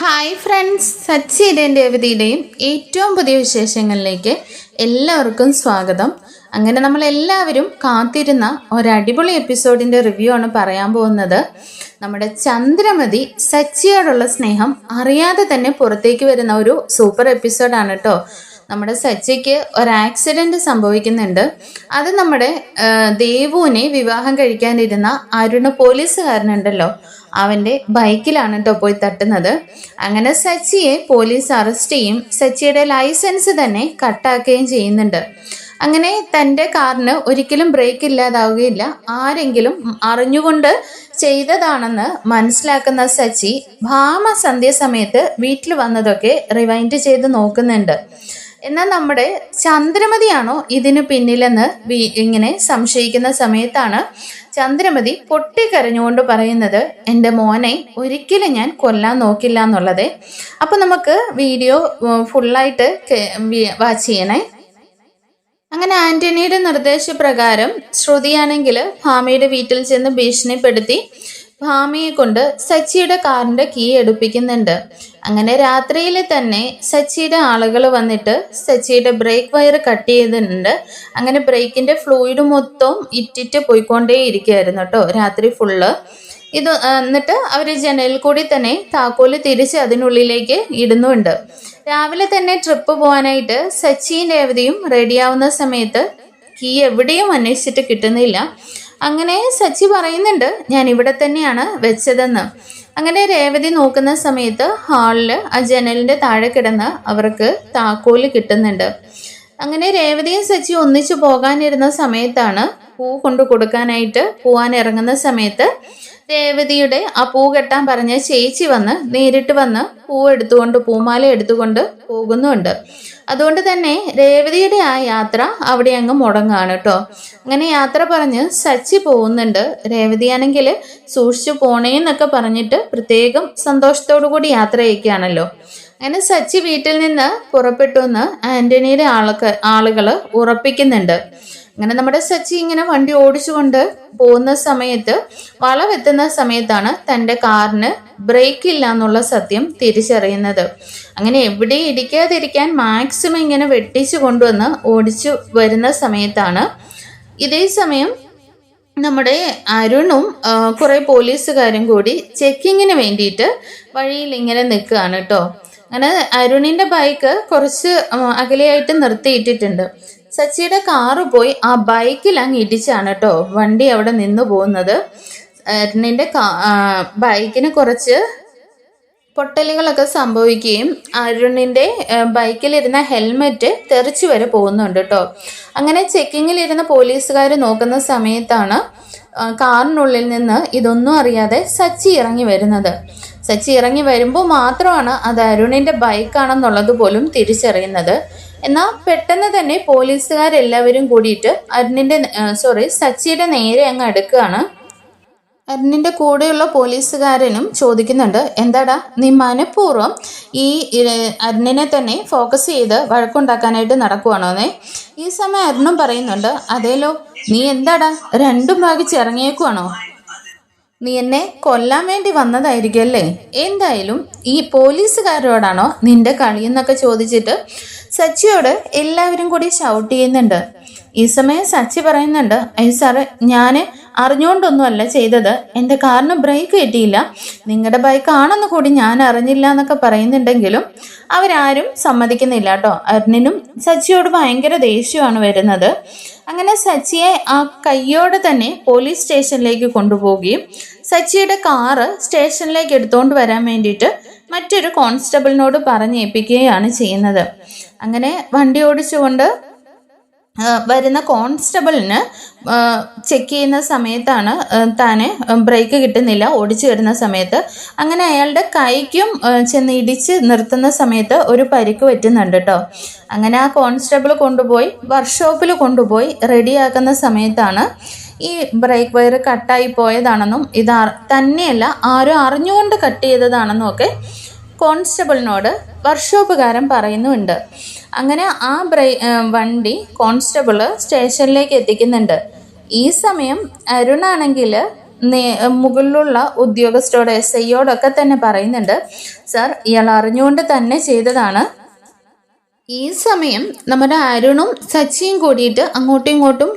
Hi friends, സച്ചിയുടെയും രേവതിയുടെയും ഏറ്റവും പുതിയ വിശേഷങ്ങളിലേക്ക് എല്ലാവർക്കും സ്വാഗതം. അങ്ങനെ നമ്മളെല്ലാവരും കാത്തിരുന്ന ഒരടിപൊളി എപ്പിസോഡിൻ്റെ റിവ്യൂ ആണ് പറയാൻ പോകുന്നത്. നമ്മുടെ ചന്ദ്രമതി സച്ചിയോടുള്ള സ്നേഹം അറിയാതെ തന്നെ പുറത്തേക്ക് വരുന്ന ഒരു സൂപ്പർ എപ്പിസോഡാണ് കേട്ടോ. നമ്മുടെ സച്ചിക്ക് ഒരു ആക്സിഡൻറ്റ് സംഭവിക്കുന്നുണ്ട്. അത് നമ്മുടെ ദേവുവിനെ വിവാഹം കഴിക്കാനിരുന്ന അരുണ് പോലീസുകാരനുണ്ടല്ലോ, അവൻ്റെ ബൈക്കിലാണ് കേട്ടോ പോയി തട്ടുന്നത്. അങ്ങനെ സച്ചിയെ പോലീസ് അറസ്റ്റ് ചെയ്യും. സച്ചിയുടെ ലൈസൻസ് തന്നെ കട്ടാക്കുകയും ചെയ്യുന്നുണ്ട്. അങ്ങനെ തൻ്റെ കാറിന് ഒരിക്കലും ബ്രേക്ക് ഇല്ലാതാവുകയില്ല, ആരെങ്കിലും അറിഞ്ഞുകൊണ്ട് ചെയ്തതാണെന്ന് മനസ്സിലാക്കുന്ന സച്ചി ഭാമ സന്ധ്യാസമയത്ത് വീട്ടിൽ വന്നതൊക്കെ റിവൈൻഡ് ചെയ്ത് നോക്കുന്നുണ്ട്. എന്നാൽ നമ്മുടെ ചന്ദ്രമതിയാണോ ഇതിന് പിന്നിലെന്ന് ഇങ്ങനെ സംശയിക്കുന്ന സമയത്താണ് ചന്ദ്രമതി പൊട്ടിക്കരഞ്ഞുകൊണ്ട് പറയുന്നത്, എൻ്റെ മോനെ ഒരിക്കലും ഞാൻ കൊല്ലാൻ നോക്കില്ല എന്നുള്ളത്. അപ്പം നമുക്ക് വീഡിയോ ഫുള്ളായിട്ട് വാച്ച് ചെയ്യണേ. അങ്ങനെ ആന്റണിയുടെ നിർദ്ദേശപ്രകാരം ശ്രുതിയാണെങ്കിൽ ഭാമയുടെ വീട്ടിൽ ചെന്ന് ഭീഷണിപ്പെടുത്തി ഭാമയെ കൊണ്ട് സച്ചിയുടെ കാറിൻ്റെ കീ എടുപ്പിക്കുന്നുണ്ട്. അങ്ങനെ രാത്രിയിൽ തന്നെ സച്ചിയുടെ ആളുകൾ വന്നിട്ട് സച്ചിയുടെ ബ്രേക്ക് വയർ കട്ട് ചെയ്തിട്ടുണ്ട്. അങ്ങനെ ബ്രേക്കിൻ്റെ ഫ്ലൂയിഡ് മൊത്തം ഇറ്റിറ്റ് പോയിക്കൊണ്ടേ ഇരിക്കുകയായിരുന്നു കേട്ടോ രാത്രി ഫുള്ള്. എന്നിട്ട് അവർ ജനലിൽ കൂടി തന്നെ താക്കോല് തിരിച്ച് അതിനുള്ളിലേക്ക് ഇടുന്നുണ്ട്. രാവിലെ തന്നെ ട്രിപ്പ് പോകാനായിട്ട് സച്ചിയും രേവതിയും റെഡിയാവുന്ന സമയത്ത് കീ എവിടെയും അന്വേഷിച്ചിട്ട് കിട്ടുന്നില്ല. അങ്ങനെ സച്ചി പറയുന്നുണ്ട്, ഞാൻ ഇവിടെ തന്നെയാണ് വെച്ചതെന്ന്. അങ്ങനെ രേവതി നോക്കുന്ന സമയത്ത് ഹാളിൽ ആ ജനലിൻ്റെ താഴെ കിടന്ന് അവർക്ക് താക്കോല് കിട്ടുന്നുണ്ട്. അങ്ങനെ രേവതിയും സച്ചി ഒന്നിച്ചു പോകാനിരുന്ന സമയത്താണ് പൂ കൊണ്ടു കൊടുക്കാനായിട്ട് പോവാൻ ഇറങ്ങുന്ന സമയത്ത് രേവതിയുടെ ആ പൂ കെട്ടാൻ പറഞ്ഞ ചേച്ചി നേരിട്ട് വന്ന് പൂമാല എടുത്തുകൊണ്ട് പോകുന്നുണ്ട്. അതുകൊണ്ട് തന്നെ രേവതിയുടെ ആ യാത്ര അവിടെ അങ്ങ് മുടങ്ങാണ് കേട്ടോ. അങ്ങനെ യാത്ര പറഞ്ഞ് സച്ചി പോകുന്നുണ്ട്. രേവതിയാണെങ്കിൽ സൂക്ഷിച്ചു പോണേന്നൊക്കെ പറഞ്ഞിട്ട് പ്രത്യേകം സന്തോഷത്തോടു കൂടി യാത്ര ചെയ്യിക്കുകയാണല്ലോ. അങ്ങനെ സച്ചി വീട്ടിൽ നിന്ന് പുറപ്പെട്ടു എന്ന് ആന്റണിയുടെ ആളുകൾ ഉറപ്പിക്കുന്നുണ്ട്. അങ്ങനെ നമ്മുടെ സച്ചി ഇങ്ങനെ വണ്ടി ഓടിച്ചുകൊണ്ട് പോകുന്ന സമയത്ത് വളവെത്തുന്ന സമയത്താണ് തൻ്റെ കാറിന് ബ്രേക്ക് ഇല്ല എന്നുള്ള സത്യം തിരിച്ചറിയുന്നത്. അങ്ങനെ എവിടെ ഇടിക്കാതിരിക്കാൻ മാക്സിമം ഇങ്ങനെ വെട്ടിച്ചു കൊണ്ടുവന്ന് ഓടിച്ചു വരുന്ന സമയത്താണ് ഇതേ സമയം നമ്മുടെ അരുണും കുറേ പോലീസുകാരും കൂടി ചെക്കിങ്ങിന് വേണ്ടിയിട്ട് വഴിയിൽ ഇങ്ങനെ നിൽക്കുകയാണ് കേട്ടോ. അങ്ങനെ അരുണിൻ്റെ ബൈക്ക് കുറച്ച് അകലെയായിട്ട് നിർത്തിയിട്ടിട്ടുണ്ട്. സച്ചിയുടെ കാറ് പോയി ആ ബൈക്കിൽ അങ്ങ് ഇടിച്ചാണ് കേട്ടോ വണ്ടി അവിടെ നിന്ന് പോകുന്നത്. അരുണിൻ്റെ ബൈക്കിന് കുറച്ച് പൊട്ടലുകളൊക്കെ സംഭവിക്കുകയും അരുണിൻ്റെ ബൈക്കിലിരുന്ന ഹെൽമെറ്റ് തെറിച്ചു വരെ പോകുന്നുണ്ട് കേട്ടോ. അങ്ങനെ ചെക്കിങ്ങിലിരുന്ന പോലീസുകാർ നോക്കുന്ന സമയത്താണ് കാറിനുള്ളിൽ നിന്ന് ഇതൊന്നും അറിയാതെ സച്ചി ഇറങ്ങി വരുന്നത്. സച്ചി ഇറങ്ങി വരുമ്പോൾ മാത്രമാണ് അത് അരുണിൻ്റെ ബൈക്കാണെന്നുള്ളത് പോലും തിരിച്ചറിയുന്നത്. എന്നാൽ പെട്ടെന്ന് തന്നെ പോലീസുകാരെല്ലാവരും കൂടിയിട്ട് സച്ചിയുടെ നേരെ അങ്ങ് അടുക്കുകയാണ്. അരുണിൻ്റെ കൂടെയുള്ള പോലീസുകാരനും ചോദിക്കുന്നുണ്ട്, എന്താടാ നീ മനഃപൂർവ്വം ഈ അരുണിനെ തന്നെ ഫോക്കസ് ചെയ്ത് വഴക്കുണ്ടാക്കാനായിട്ട് നടക്കുവാണോന്നേ? ഈ സമയം അരുണും പറയുന്നുണ്ട്, അതേലോ, നീ എന്താടാ രണ്ടും ഭാഗിച്ച് ഇറങ്ങിയേക്കുവാണോ? നീ എന്നെ കൊല്ലാൻ വേണ്ടി വന്നതായിരിക്കും അല്ലേ? എന്തായാലും ഈ പോലീസുകാരോടാണോ നിന്റെ കളിയെന്നൊക്കെ ചോദിച്ചിട്ട് സച്ചിയോട് എല്ലാവരും കൂടി ഷൗട്ട് ചെയ്യുന്നുണ്ട്. ഈ സമയം സച്ചി പറയുന്നുണ്ട്, അയ്യോ സാറേ, ഞാൻ അറിഞ്ഞുകൊണ്ടൊന്നുമല്ല ചെയ്തത്, എൻ്റെ കാറിന് ബ്രേക്ക് കിട്ടിയില്ല, നിങ്ങളുടെ ബൈക്കാണെന്ന് കൂടി ഞാൻ അറിഞ്ഞില്ല എന്നൊക്കെ പറയുന്നുണ്ടെങ്കിലും അവരാരും സമ്മതിക്കുന്നില്ല കേട്ടോ. അരുണിനും സച്ചിയോട് ഭയങ്കര ദേഷ്യമാണ് വരുന്നത്. അങ്ങനെ സച്ചിയെ ആ കയ്യോടെ തന്നെ പോലീസ് സ്റ്റേഷനിലേക്ക് കൊണ്ടുപോവുകയും സച്ചിയുടെ കാറ് സ്റ്റേഷനിലേക്ക് എടുത്തുകൊണ്ട് വരാൻ വേണ്ടിയിട്ട് മറ്റൊരു കോൺസ്റ്റബിളിനോട് പറഞ്ഞേൽപ്പിക്കുകയാണ് ചെയ്യുന്നത്. അങ്ങനെ വണ്ടി ഓടിച്ചുകൊണ്ട് വരുന്ന കോൺസ്റ്റബിളിന് ചെക്ക് ചെയ്യുന്ന സമയത്താണ് താനെ ബ്രേക്ക് കിട്ടുന്നില്ല ഓടിച്ചു വരുന്ന സമയത്ത്. അങ്ങനെ അയാളുടെ കൈക്കും ചെന്ന് ഇടിച്ച് നിർത്തുന്ന സമയത്ത് ഒരു പരിക്ക് പറ്റുന്നുണ്ട് കേട്ടോ. അങ്ങനെ ആ കോൺസ്റ്റബിൾ വർക്ക്ഷോപ്പിൽ കൊണ്ടുപോയി റെഡിയാക്കുന്ന സമയത്താണ് ഈ ബ്രേക്ക് വയർ കട്ടായി പോയതാണെന്നും ഇത് തന്നെയല്ല ആരും അറിഞ്ഞുകൊണ്ട് കട്ട് ചെയ്തതാണെന്നും ഒക്കെ കോൺസ്റ്റബിളിനോട് വർക്ക്ഷോപ്പുകാരൻ പറയുന്നുണ്ട്. അങ്ങനെ ആ വണ്ടി കോൺസ്റ്റബിള് സ്റ്റേഷനിലേക്ക് എത്തിക്കുന്നുണ്ട്. ഈ സമയം അരുണാണെങ്കിൽ മുകളിലുള്ള ഉദ്യോഗസ്ഥരോട് SIയോടൊക്കെ തന്നെ പറയുന്നുണ്ട്, സാർ ഇയാൾ അറിഞ്ഞുകൊണ്ട് തന്നെ ചെയ്തതാണ്. ഈ സമയം നമ്മുടെ അരുണും സച്ചിയും കൂടിയിട്ട് അങ്ങോട്ടും ഇങ്ങോട്ടും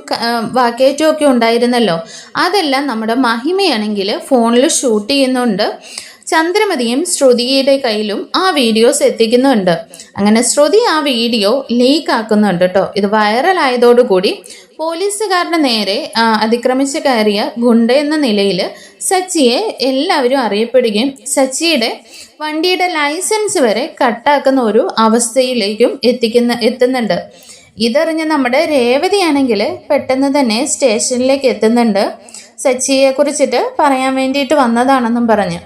വാക്കേറ്റവും ഉണ്ടായിരുന്നല്ലോ. അതെല്ലാം നമ്മുടെ മഹിമയാണെങ്കിൽ ഫോണിൽ ഷൂട്ട് ചെയ്യുന്നുണ്ട്. ചന്ദ്രമതിയും ശ്രുതിയുടെ കയ്യിലും ആ വീഡിയോസ് എത്തിക്കുന്നുണ്ട്. അങ്ങനെ ശ്രുതി ആ വീഡിയോ ലീക്ക് ആക്കുന്നുണ്ട് കേട്ടോ. ഇത് വൈറലായതോടുകൂടി പോലീസുകാരുടെ നേരെ അതിക്രമിച്ച് കയറിയ ഗുണ്ട എന്ന നിലയിൽ സച്ചിയെ എല്ലാവരും അറിയപ്പെടുകയും സച്ചിയുടെ വണ്ടിയുടെ ലൈസൻസ് വരെ കട്ടാക്കുന്ന ഒരു അവസ്ഥയിലേക്കും എത്തുന്നുണ്ട്. ഇതറിഞ്ഞ് നമ്മുടെ രേവതിയാണെങ്കിൽ പെട്ടെന്ന് തന്നെ സ്റ്റേഷനിലേക്ക് എത്തുന്നുണ്ട്. സച്ചിയെ കുറിച്ചിട്ട് പറയാൻ വേണ്ടിയിട്ട് വന്നതാണെന്നും പറഞ്ഞ്.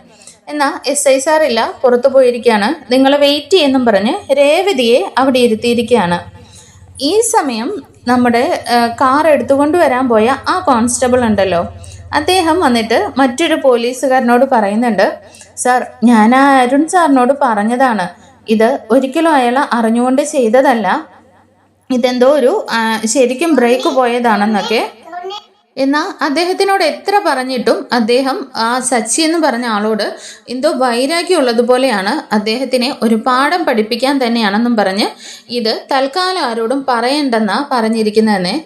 എന്നാൽ SI സാറില്ല, പുറത്തു പോയിരിക്കുകയാണ്, നിങ്ങൾ വെയിറ്റ് ചെയ്യുമെന്നും പറഞ്ഞ് രേവതിയെ അവിടെ ഇരുത്തിയിരിക്കുകയാണ്. ഈ സമയം നമ്മുടെ കാർ എടുത്തുകൊണ്ട് വരാൻ പോയ ആ കോൺസ്റ്റബിൾ ഉണ്ടല്ലോ, അദ്ദേഹം വന്നിട്ട് മറ്റൊരു പോലീസുകാരനോട് പറയുന്നുണ്ട്, സാർ ഞാൻ ആ അരുൺ സാറിനോട് പറഞ്ഞതാണ്, ഇത് ഒരിക്കലും അയാൾ അറിഞ്ഞുകൊണ്ട് ചെയ്തതല്ല, ഇതെന്തോ ഒരു ശരിക്കും ബ്രേക്ക് പോയതാണെന്നൊക്കെ. എന്നാൽ അദ്ദേഹത്തിനോട് എത്ര പറഞ്ഞിട്ടും അദ്ദേഹം ആ സച്ചി എന്ന് പറഞ്ഞ ആളോട് എന്തോ വൈരാഗ്യമുള്ളതുപോലെയാണ്, അദ്ദേഹത്തിനെ ഒരു പാഠം പഠിപ്പിക്കാൻ തന്നെയാണെന്നും പറഞ്ഞ് ഇത് തൽക്കാലം ആരോടും പറയണ്ടെന്നാ പറഞ്ഞിരിക്കുന്നതെന്നെ.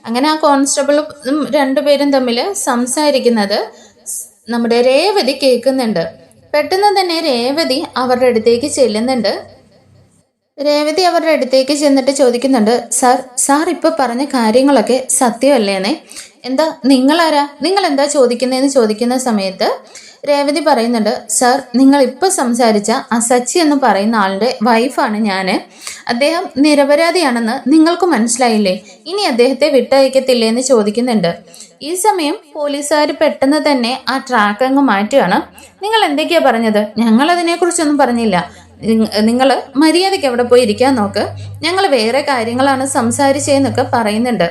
അങ്ങനെ ആ കോൺസ്റ്റബിളും രണ്ടുപേരും തമ്മിൽ സംസാരിക്കുന്നത് നമ്മുടെ രേവതി കേൾക്കുന്നുണ്ട്. പെട്ടെന്ന് തന്നെ രേവതി അവരുടെ അടുത്തേക്ക് ചെല്ലുന്നുണ്ട്. രേവതി അവരുടെ അടുത്തേക്ക് ചെന്നിട്ട് ചോദിക്കുന്നുണ്ട്, സാർ ഇപ്പോൾ പറഞ്ഞ കാര്യങ്ങളൊക്കെ സത്യമല്ലേന്നേ? എന്താ നിങ്ങളാരാ, നിങ്ങൾ എന്താ ചോദിക്കുന്നതെന്ന് ചോദിക്കുന്ന സമയത്ത് രേവതി പറയുന്നുണ്ട്, സാർ നിങ്ങൾ ഇപ്പോൾ സംസാരിച്ച ആ സച്ചി എന്ന് പറയുന്ന ആളുടെ വൈഫാണ് ഞാൻ. അദ്ദേഹം നിരപരാധിയാണെന്ന് നിങ്ങൾക്ക് മനസ്സിലായില്ലേ? ഇനി അദ്ദേഹത്തെ വിട്ടയക്കത്തില്ലേ എന്ന് ചോദിക്കുന്നുണ്ട്. ഈ സമയം പോലീസുകാർ പെട്ടെന്ന് തന്നെ ആ ട്രാക്ക് അങ്ങ് മാറ്റുകയാണ്. നിങ്ങൾ എന്തൊക്കെയാ പറഞ്ഞത്? ഞങ്ങൾ അതിനെക്കുറിച്ചൊന്നും പറഞ്ഞില്ല. നിങ്ങൾ മര്യാദയ്ക്ക് അവിടെ പോയി ഇരിക്കാൻ നോക്ക്, ഞങ്ങൾ വേറെ കാര്യങ്ങളാണ് സംസാരിച്ചതെന്നൊക്കെ പറയുന്നുണ്ട്.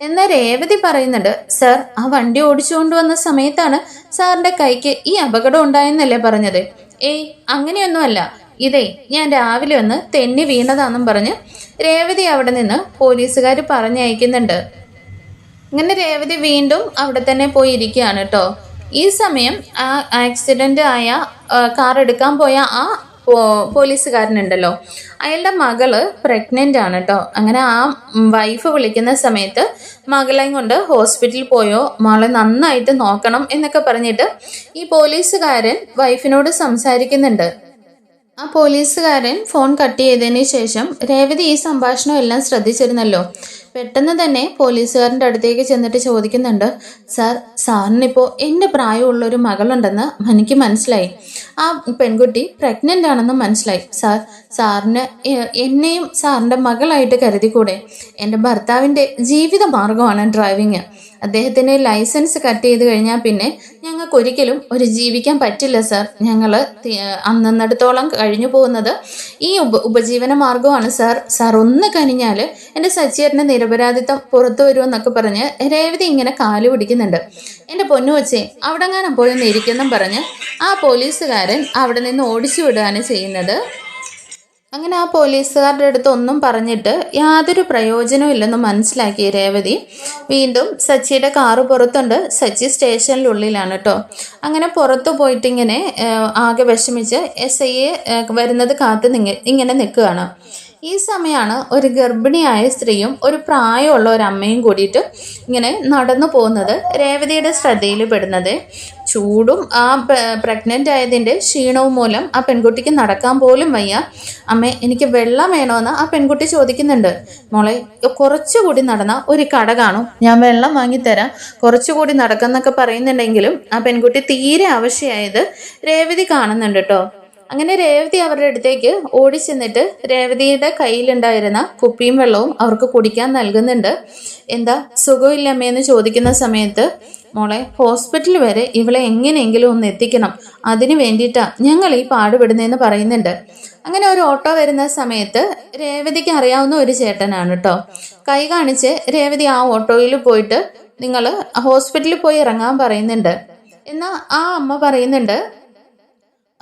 എന്നാൽ രേവതി പറയുന്നുണ്ട്, സാർ ആ വണ്ടി ഓടിച്ചുകൊണ്ട് വന്ന സമയത്താണ് സാറിന്റെ കൈക്ക് ഈ അപകടം ഉണ്ടായെന്നല്ലേ പറഞ്ഞത്? ഏയ് അങ്ങനെയൊന്നുമല്ല, ഇതേ ഞാൻ രാവിലെ ഒന്ന് തെന്നി വീണതാണെന്നും പറഞ്ഞ് രേവതി അവിടെ നിന്ന് പോലീസുകാർ പറഞ്ഞയക്കുന്നുണ്ട്. ഇങ്ങനെ രേവതി വീണ്ടും അവിടെ തന്നെ പോയി ഇരിക്കുകയാണ് കേട്ടോ. ഈ സമയം ആ ആക്സിഡന്റ് ആയ കാർ എടുക്കാൻ പോയ ആ പോലീസുകാരനുണ്ടല്ലോ, അയാളുടെ മകള് പ്രഗ്നൻ്റ് ആണ് കേട്ടോ. അങ്ങനെ ആ വൈഫ് വിളിക്കുന്ന സമയത്ത് മകളെയും കൊണ്ട് ഹോസ്പിറ്റലിൽ പോയോ, മകളെ നന്നായിട്ട് നോക്കണം എന്നൊക്കെ പറഞ്ഞിട്ട് ഈ പോലീസുകാരൻ വൈഫിനോട് സംസാരിക്കുന്നുണ്ട്. ആ പോലീസുകാരൻ ഫോൺ കട്ട് ചെയ്തതിന് ശേഷം രേവതി ഈ സംഭാഷണം എല്ലാം ശ്രദ്ധിച്ചിരുന്നല്ലോ. പെട്ടെന്ന് തന്നെ പോലീസുകാരൻ്റെ അടുത്തേക്ക് ചെന്നിട്ട് ചോദിക്കുന്നുണ്ട്, സാറിനിപ്പോൾ എൻ്റെ പ്രായമുള്ളൊരു മകളുണ്ടെന്ന് എനിക്ക് മനസ്സിലായി, ആ പെൺകുട്ടി പ്രഗ്നൻ്റ് ആണെന്ന് മനസ്സിലായി. സാറിന് എന്നെയും സാറിൻ്റെ മകളായിട്ട് കരുതിക്കൂടെ? എൻ്റെ ഭർത്താവിൻ്റെ ജീവിത മാർഗമാണ് ഡ്രൈവിങ്. അദ്ദേഹത്തിൻ്റെ ലൈസൻസ് കട്ട് ചെയ്ത് കഴിഞ്ഞാൽ പിന്നെ ഞങ്ങൾക്ക് ഒരിക്കലും ഒരു ജീവിക്കാൻ പറ്റില്ല സാർ. ഞങ്ങൾ അന്നന്നിടത്തോളം കഴിഞ്ഞു പോകുന്നത് ഈ ഉപജീവന മാർഗമാണ് സാർ ഒന്ന് കനിഞ്ഞാൽ എൻ്റെ സച്ചിയേട്ടൻ്റെ നിരപരാധിത്വം പുറത്തു വരുമെന്നൊക്കെ പറഞ്ഞ് രേവതി ഇങ്ങനെ കാല് പിടിക്കുന്നുണ്ട്. എൻ്റെ പൊന്നു വച്ചേ അവിടെ എങ്ങാനും പോയി ഒന്ന് ഇരിക്കുന്നും പറഞ്ഞ് ആ പോലീസുകാരൻ അവിടെ നിന്ന് ഓടിച്ചു വിടുകയാണ് ചെയ്യുന്നത്. അങ്ങനെ ആ പോലീസുകാരുടെ അടുത്ത് ഒന്നും പറഞ്ഞിട്ട് യാതൊരു പ്രയോജനവും ഇല്ലെന്ന് മനസ്സിലാക്കി രേവതി വീണ്ടും സച്ചിയുടെ കാറ് പുറത്തുണ്ട്. സച്ചി സ്റ്റേഷനിലുള്ളിലാണ് കേട്ടോ. അങ്ങനെ പുറത്തു പോയിട്ട് ഇങ്ങനെ ആകെ വിഷമിച്ച് SI വരുന്നത് കാത്ത് ഇങ്ങനെ നിൽക്കുകയാണ്. ഈ സമയമാണ് ഒരു ഗർഭിണിയായ സ്ത്രീയും ഒരു പ്രായമുള്ള ഒരു അമ്മയും കൂടിയിട്ട് ഇങ്ങനെ നടന്നു പോകുന്നത് രേവതിയുടെ ശ്രദ്ധയിൽ പെടുന്നത്. ചൂടും ആ പ്രഗ്നൻ്റ് ആയതിൻ്റെ ക്ഷീണവും മൂലം ആ പെൺകുട്ടിക്ക് നടക്കാൻ പോലും വയ്യ. അമ്മേ എനിക്ക് വെള്ളം വേണമെന്ന് ആ പെൺകുട്ടി ചോദിക്കുന്നുണ്ട്. മോളെ കുറച്ചുകൂടി നടന്ന ഒരു കട കാണും, ഞാൻ വെള്ളം വാങ്ങിത്തരാം, കുറച്ചുകൂടി നടക്കുന്നൊക്കെ പറയുന്നുണ്ടെങ്കിലും ആ പെൺകുട്ടി തീരെ ആവശ്യമായത് രേവതി കാണുന്നുണ്ട് കേട്ടോ. അങ്ങനെ രേവതി അവരുടെ അടുത്തേക്ക് ഓടിച്ചെന്നിട്ട് രേവതിയുടെ കയ്യിലുണ്ടായിരുന്ന കുപ്പിയും വെള്ളവും അവർക്ക് കുടിക്കാൻ നൽകുന്നുണ്ട്. എന്താ സുഖമില്ല അമ്മയെന്ന് ചോദിക്കുന്ന സമയത്ത്, മോളെ ഹോസ്പിറ്റൽ വരെ ഇവളെ എങ്ങനെയെങ്കിലും ഒന്ന് എത്തിക്കണം, അതിന് വേണ്ടിയിട്ടാണ് ഞങ്ങൾ ഈ പാടുപെടുന്നതെന്ന് പറയുന്നുണ്ട്. അങ്ങനെ ഒരു ഓട്ടോ വരുന്ന സമയത്ത് രേവതിക്ക് അറിയാവുന്ന ഒരു ചേട്ടനാണ് കേട്ടോ. കൈ കാണിച്ച് രേവതി ആ ഓട്ടോയിൽ പോയിട്ട് നിങ്ങൾ ഹോസ്പിറ്റലിൽ പോയി ഇറങ്ങാൻ പറയുന്നുണ്ട്. എന്നാൽ ആ അമ്മ പറയുന്നുണ്ട്,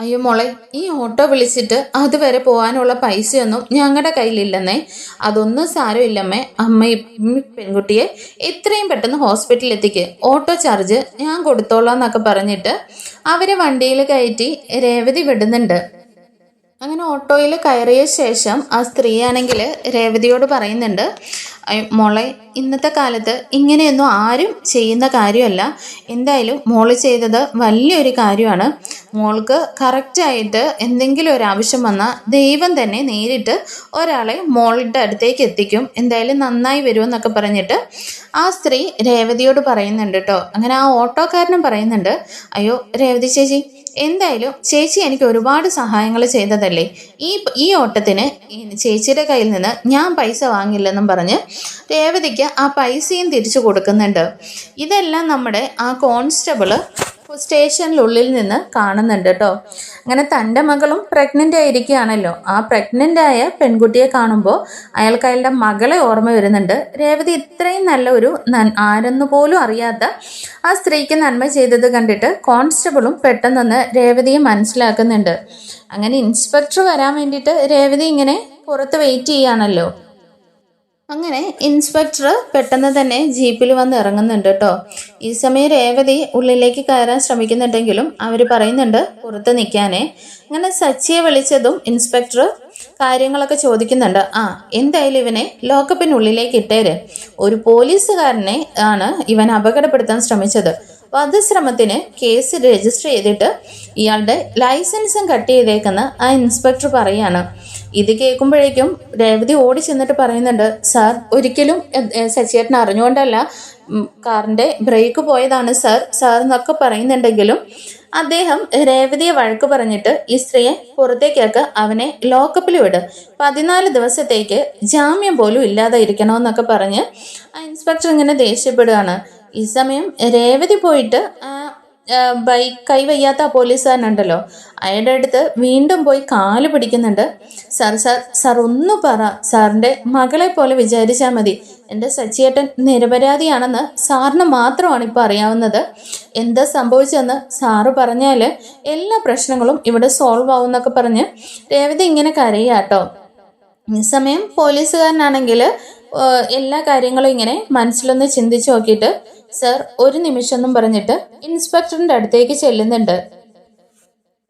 അയ്യോ മോളെ, ഈ ഓട്ടോ വിളിച്ചിട്ട് അതുവരെ പോകാനുള്ള പൈസയൊന്നും ഞങ്ങളുടെ കയ്യിലില്ലെന്നേ. അതൊന്നും സാരമില്ലമ്മേ. അമ്മ ഈ പെൺകുട്ടിയെ എത്രയും പെട്ടെന്ന് ഹോസ്പിറ്റലിൽ എത്തിക്ക്, ഓട്ടോ ചാർജ് ഞാൻ കൊടുത്തോളാം എന്നൊക്കെ പറഞ്ഞിട്ട് അവരെ വണ്ടിയിൽ കയറ്റി രേവതി വിടുന്നുണ്ട്. അങ്ങനെ ഓട്ടോയിൽ കയറിയ ശേഷം ആ സ്ത്രീയാണെങ്കിൽ രേവതിയോട് പറയുന്നുണ്ട്, മോളെ, ഇന്നത്തെ കാലത്ത് ഇങ്ങനെയൊന്നും ആരും ചെയ്യുന്ന കാര്യമല്ല. എന്തായാലും മോള് ചെയ്തത് വലിയൊരു കാര്യമാണ്. മോൾക്ക് കറക്റ്റായിട്ട് എന്തെങ്കിലും ഒരു ആവശ്യം വന്നാൽ ദൈവം തന്നെ നേരിട്ട് ഒരാളെ മോളുടെ അടുത്തേക്ക് എത്തിക്കും. എന്തായാലും നന്നായി വരുമെന്നൊക്കെ പറഞ്ഞിട്ട് ആ സ്ത്രീ രേവതിയോട് പറയുന്നുണ്ട് കേട്ടോ. അങ്ങനെ ആ ഓട്ടോക്കാരനും പറയുന്നുണ്ട്, അയ്യോ രേവതി ചേച്ചി, എന്തായാലും ചേച്ചി എനിക്ക് ഒരുപാട് സഹായങ്ങൾ ചെയ്തതല്ലേ. ഈ ഓട്ടത്തിന് ചേച്ചിയുടെ കയ്യിൽ നിന്ന് ഞാൻ പൈസ വാങ്ങില്ലെന്നും പറഞ്ഞ് രേവതിക്ക് ആ പൈസയും തിരിച്ചു കൊടുക്കുന്നുണ്ട്. ഇതെല്ലാം നമ്മുടെ ആ കോൺസ്റ്റബിള് സ്റ്റേഷനിലുള്ളിൽ നിന്ന് കാണുന്നുണ്ട് കേട്ടോ. അങ്ങനെ തൻ്റെ മകളും പ്രഗ്നൻ്റ് ആയിരിക്കുകയാണല്ലോ. ആ പ്രഗ്നൻ്റ് ആയ പെൺകുട്ടിയെ കാണുമ്പോൾ അയാൾക്ക് അയാളുടെ മകളെ ഓർമ്മ വരുന്നുണ്ട്. രേവതി ഇത്രയും നല്ല ഒരു ആരെന്ന് പോലും അറിയാത്ത ആ സ്ത്രീക്ക് നന്മ ചെയ്തത് കണ്ടിട്ട് കോൺസ്റ്റബിളും പെട്ടെന്നൊന്ന് രേവതിയെ മനസ്സിലാക്കുന്നുണ്ട്. അങ്ങനെ ഇൻസ്പെക്ടർ വരാൻ വേണ്ടിയിട്ട് രേവതി ഇങ്ങനെ പുറത്ത് വെയിറ്റ് ചെയ്യുകയാണല്ലോ. അങ്ങനെ ഇൻസ്പെക്ടർ പെട്ടെന്ന് തന്നെ ജീപ്പിൽ വന്ന് ഇറങ്ങുന്നുണ്ട് കേട്ടോ. ഈ സമയം രേവതി ഉള്ളിലേക്ക് കയറാൻ ശ്രമിക്കുന്നുണ്ടെങ്കിലും അവർ പറയുന്നുണ്ട് പുറത്ത് നിൽക്കാനേ. അങ്ങനെ സച്ചിയെ വിളിച്ചതും ഇൻസ്പെക്ടർ കാര്യങ്ങളൊക്കെ ചോദിക്കുന്നുണ്ട്. എന്തായാലും ഇവനെ ലോക്കപ്പിനുള്ളിലേക്ക് ഇട്ടേര്. ഒരു പോലീസുകാരനെ ആണ് ഇവൻ അപകടപ്പെടുത്താൻ ശ്രമിച്ചത്. വധശ്രമത്തിന് കേസ് രജിസ്റ്റർ ചെയ്തിട്ട് ഇയാളുടെ ലൈസൻസും കട്ട് ചെയ്തേക്കെന്ന് ആ ഇൻസ്പെക്ടർ പറയാണ്. ഇത് കേൾക്കുമ്പോഴേക്കും രേവതി ഓടി ചെന്നിട്ട് പറയുന്നുണ്ട്, സാർ, ഒരിക്കലും സച്ചിയേട്ടൻ അറിഞ്ഞുകൊണ്ടല്ല, കാറിൻ്റെ ബ്രേക്ക് പോയതാണ് സാർ എന്നൊക്കെ പറയുന്നുണ്ടെങ്കിലും അദ്ദേഹം രേവതിയെ വഴക്ക് പറഞ്ഞിട്ട് ഈ സ്ത്രീയെ പുറത്തേക്കൊക്കെ അവനെ ലോക്കപ്പിൽ വിട്, 14 ദിവസത്തേക്ക് ജാമ്യം പോലും ഇല്ലാതെ ഇരിക്കണമെന്നൊക്കെ പറഞ്ഞ് ആ ഇൻസ്പെക്ടർ ഇങ്ങനെ ദേഷ്യപ്പെടുകയാണ്. ഈ സമയം രേവതി പോയിട്ട് കൈവയ്യാത്ത പോലീസുകാരനുണ്ടല്ലോ അയാളുടെ അടുത്ത് വീണ്ടും പോയി കാല് പിടിക്കുന്നുണ്ട്. സാർ ഒന്ന് പറ, സാറിൻ്റെ മകളെ പോലെ വിചാരിച്ചാൽ മതി. എൻ്റെ സച്ചിയേട്ടൻ നിരപരാധിയാണെന്ന് സാറിന് മാത്രമാണ് ഇപ്പോൾ അറിയാവുന്നത്. എന്താ സംഭവിച്ചതെന്ന് സാറ് പറഞ്ഞാൽ എല്ലാ പ്രശ്നങ്ങളും ഇവിടെ സോൾവ് ആവും എന്നൊക്കെ പറഞ്ഞ് രേവതി ഇങ്ങനെ കരയാട്ടോ. ഈ സമയം പോലീസുകാരനാണെങ്കിൽ എല്ലാ കാര്യങ്ങളും ഇങ്ങനെ മനസ്സിലൊന്ന് ചിന്തിച്ച് നോക്കിയിട്ട്, സർ ഒരു നിമിഷം എന്നും പറഞ്ഞിട്ട് ഇൻസ്പെക്ടറിന്റെ അടുത്തേക്ക് ചെല്ലുന്നുണ്ട്.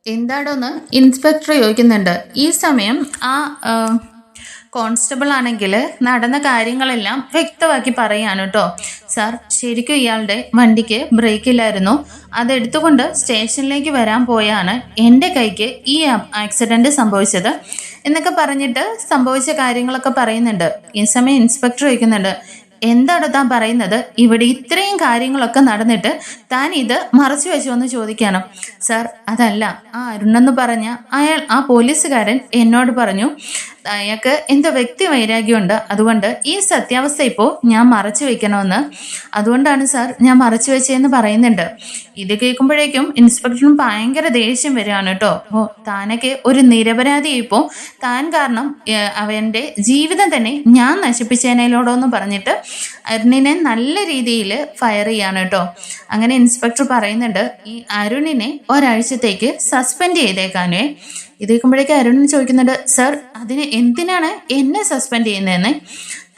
എന്താടോന്ന് ഇൻസ്പെക്ടർ ചോദിക്കുന്നുണ്ട്. ഈ സമയം ആ കോൺസ്റ്റബിൾ ആണെങ്കിൽ നടന്ന കാര്യങ്ങളെല്ലാം വ്യക്തമാക്കി പറയാണ് കേട്ടോ. സാർ, ശരിക്കും ഇയാളുടെ വണ്ടിക്ക് ബ്രേക്ക് ഇല്ലായിരുന്നു. അതെടുത്തുകൊണ്ട് സ്റ്റേഷനിലേക്ക് വരാൻ പോയാണ് എൻ്റെ കൈക്ക് ഈ ആക്സിഡൻറ്റ് സംഭവിച്ചത് എന്നൊക്കെ പറഞ്ഞിട്ട് സംഭവിച്ച കാര്യങ്ങളൊക്കെ പറയുന്നുണ്ട്. ഈ സമയം ഇൻസ്പെക്ടർ ചോദിക്കുന്നുണ്ട്, എന്താണ് താൻ പറയുന്നത്? ഇവിടെ ഇത്രയും കാര്യങ്ങളൊക്കെ നടന്നിട്ട് താൻ ഇത് മറച്ചു വെച്ചോ എന്ന് ചോദിക്കാനോ? സാർ, അതല്ല, ആ അരുണെന്ന് പറഞ്ഞ ആ പോലീസുകാരൻ എന്നോട് പറഞ്ഞു അയാൾക്ക് എന്തോ വ്യക്തി വൈരാഗ്യമുണ്ട്, അതുകൊണ്ട് ഈ സത്യാവസ്ഥ ഇപ്പോൾ ഞാൻ മറച്ചു വെക്കണമെന്ന്. അതുകൊണ്ടാണ് സാർ ഞാൻ മറച്ചു വെച്ചതെന്ന് പറയുന്നുണ്ട്. ഇത് കേൾക്കുമ്പോഴേക്കും ഇൻസ്പെക്ടറിനും ഭയങ്കര ദേഷ്യം വരികയാണ് കേട്ടോ. താനൊക്കെ ഒരു നിരപരാധി, ഇപ്പോൾ താൻ കാരണം അവൻ്റെ ജീവിതം തന്നെ ഞാൻ നശിപ്പിച്ചതിനോടോ എന്ന് പറഞ്ഞിട്ട് അരുണിനെ നല്ല രീതിയിൽ ഫയർ ചെയ്യാണ് കേട്ടോ. അങ്ങനെ ഇൻസ്പെക്ടർ പറയുന്നുണ്ട്, ഈ അരുണിനെ ഒരാഴ്ചത്തേക്ക് സസ്പെൻഡ് ചെയ്തേക്കാനേ. ഇത് കേൾക്കുമ്പോഴേക്കും അരുൺ ചോദിക്കുന്നുണ്ട്, സർ, അതിന് എന്തിനാണ് എന്നെ സസ്പെൻഡ് ചെയ്യുന്നതെന്ന്?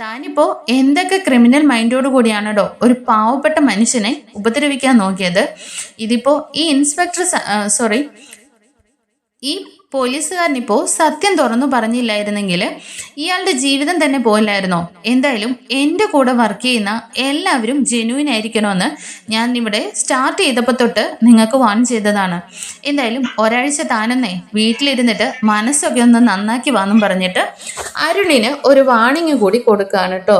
താനിപ്പോൾ എന്തൊക്കെ ക്രിമിനൽ മൈൻഡോട് കൂടിയാണോ ഒരു പാവപ്പെട്ട മനുഷ്യനെ ഉപദ്രവിക്കാൻ നോക്കിയത്? ഇതിപ്പോൾ ഈ ഈ പോലീസുകാരനിപ്പോൾ സത്യം തുറന്നു പറഞ്ഞില്ലായിരുന്നെങ്കിൽ ഇയാളുടെ ജീവിതം തന്നെ പോയില്ലായിരുന്നോ? എന്തായാലും എൻ്റെ കൂടെ വർക്ക് ചെയ്യുന്ന എല്ലാവരും ജെന്യൂൻ ആയിരിക്കണമെന്ന് ഞാൻ ഇവിടെ സ്റ്റാർട്ട് ചെയ്തപ്പോൾ തൊട്ട് നിങ്ങൾക്ക് വാൺ ചെയ്തതാണ്. എന്തായാലും ഒരാഴ്ച താനെന്നേ വീട്ടിലിരുന്നിട്ട് മനസ്സൊക്കെ ഒന്ന് നന്നാക്കി വാന്നും പറഞ്ഞിട്ട് അരുണിന് ഒരു വാണിംഗ് കൂടി കൊടുക്കുകയാണ് കേട്ടോ.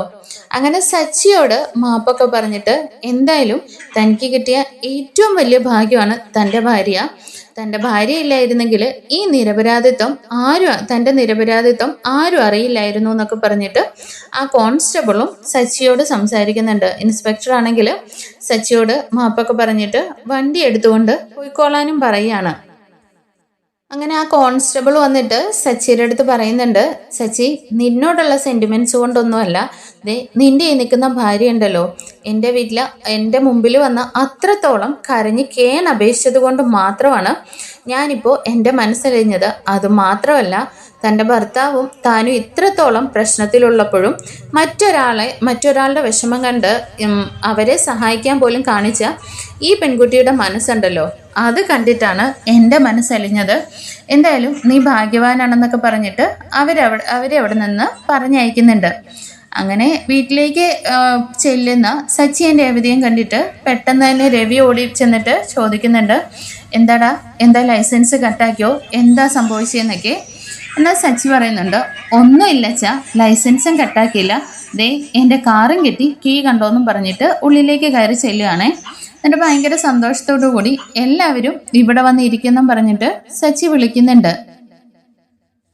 അങ്ങനെ സച്ചിയോട് മാപ്പൊക്കെ പറഞ്ഞിട്ട് എന്തായാലും തനിക്ക് കിട്ടിയ ഏറ്റവും വലിയ ഭാഗ്യമാണ് തൻ്റെ ഭാര്യ. തൻ്റെ ഭാര്യ ഇല്ലായിരുന്നെങ്കിൽ തൻ്റെ നിരപരാധിത്വം ആരും അറിയില്ലായിരുന്നു എന്നൊക്കെ പറഞ്ഞിട്ട് ആ കോൺസ്റ്റബിളും സച്ചിയോട് സംസാരിക്കുന്നുണ്ട്. ഇൻസ്പെക്ടർ ആണെങ്കിൽ സച്ചിയോട് മാപ്പൊക്കെ പറഞ്ഞിട്ട് വണ്ടി എടുത്തുകൊണ്ട് പോയിക്കോളാനും പറയുകയാണ്. അങ്ങനെ ആ കോൺസ്റ്റബിൾ വന്നിട്ട് സച്ചിയുടെ അടുത്ത് പറയുന്നുണ്ട്, സച്ചി, നിന്നോടുള്ള സെൻറ്റിമെൻറ്റ്സ് കൊണ്ടൊന്നുമല്ല, ദേ നിൻ്റെ ഈ നിൽക്കുന്ന ഭാര്യ ഉണ്ടല്ലോ, എൻ്റെ വീട്ടിൽ എൻ്റെ മുമ്പിൽ വന്ന അത്രത്തോളം കരഞ്ഞ് അപേക്ഷിച്ചത് കൊണ്ട് മാത്രമാണ് ഞാനിപ്പോൾ എൻ്റെ മനസ്സറിഞ്ഞത്. അതുമാത്രമല്ല, തൻ്റെ ഭർത്താവും താനും ഇത്രത്തോളം പ്രശ്നത്തിലുള്ളപ്പോഴും മറ്റൊരാളുടെ വിഷമം കണ്ട് അവരെ സഹായിക്കാൻ പോലും കാണിച്ച ഈ പെൺകുട്ടിയുടെ മനസ്സുണ്ടല്ലോ, അത് കണ്ടിട്ടാണ് എൻ്റെ മനസ്സലിഞ്ഞത്. എന്തായാലും നീ ഭാഗ്യവാനാണെന്നൊക്കെ പറഞ്ഞിട്ട് അവരെ അവിടെ നിന്ന് പറഞ്ഞയക്കുന്നുണ്ട്. അങ്ങനെ വീട്ടിലേക്ക് ചെല്ലുന്ന സച്ചിയും രേവതിയും കണ്ടിട്ട് പെട്ടെന്ന് തന്നെ രവി ഓടി ചെന്നിട്ട് ചോദിക്കുന്നുണ്ട്, എന്താ ലൈസൻസ് കട്ടാക്കിയോ, എന്താ സംഭവിച്ചതെന്നൊക്കെ. എന്നാൽ സച്ചി പറയുന്നുണ്ട്, ഒന്നുമില്ല അച്ഛാ, ലൈസൻസും കട്ടാക്കിയില്ല, ദേ എൻ്റെ കാറും കിട്ടി, കീ കണ്ടോന്നും പറഞ്ഞിട്ട് ഉള്ളിലേക്ക് കയറി ചെല്ലുകയാണേ. എന്നിട്ട് ഭയങ്കര സന്തോഷത്തോടു കൂടി എല്ലാവരും ഇവിടെ വന്ന് ഇരിക്കുന്നും പറഞ്ഞിട്ട് സച്ചി വിളിക്കുന്നുണ്ട്.